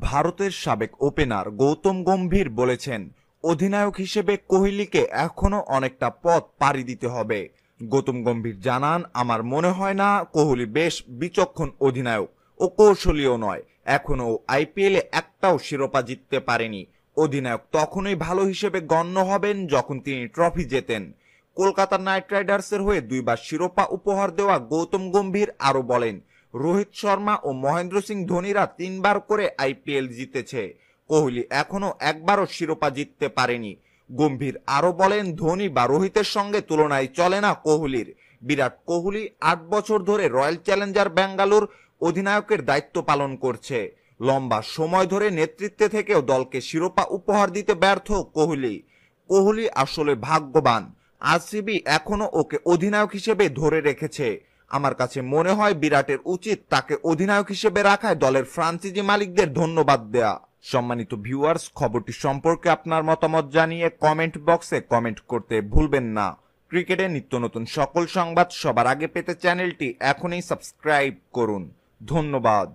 ভারতের সাবেক ওপেনার গৌতম গম্ভীর বলেছেন, অধিনায়ক হিসেবে কোহলিকে এখনো অনেকটা পথ পাড়ি দিতে হবে। গৌতম গম্ভীর জানান, আমার মনে হয় না কোহলি বেশ বিচক্ষণ অধিনায়ক ও কৌশলীও নয়। এখনো আইপিএলে একটাও শিরোপা জিততে পারেনি। অধিনায়ক তখনই ভালো হিসেবে গণ্য হবেন যখন তিনি ট্রফি জেতেন। কলকাতা নাইট রাইডার্সের হয়ে 2বার শিরোপা উপহার দেওয়া গৌতম গম্ভীর আরো বলেন, রোহিত শর্মা ও মহেন্দ্র সিং ধোনিরা 3বার করে আইপিএল জিতেছে। কোহলি এখনো একবারও শিরোপা জিততে পারেনি। গম্ভীর আরো বলেন, ধোনি বা রোহিতের সঙ্গে তুলনায় চলে না কোহলির। বিরাট কোহলি 8 বছর ধরে রয়্যাল চ্যালেঞ্জার ব্যাঙ্গালোর অধিনায়কের দায়িত্ব পালন করছে। লম্বা সময় ধরে নেতৃত্বে থেকেও দলকে শিরোপা উপহার দিতে ব্যর্থ কোহলি। কোহলি আসলে ভাগ্যবান, আরসিবি এখনো ওকে অধিনায়ক হিসেবে ধরে রেখেছে। আমার কাছে মনে হয় বিরাটের উচিত তাকে অধিনায়ক হিসেবে রাখায় দলের ফ্রাঞ্চাইজি মালিকদের ধন্যবাদ দেয়া। সম্মানিত ভিউয়ার্স, খবরটি সম্পর্কে আপনার মতামত জানিয়ে কমেন্ট বক্সে কমেন্ট করতে ভুলবেন না। ক্রিকেটের নিত্য নতুন সকল সংবাদ সবার আগে পেতে চ্যানেলটি এখনই সাবস্ক্রাইব করুন। ধন্যবাদ।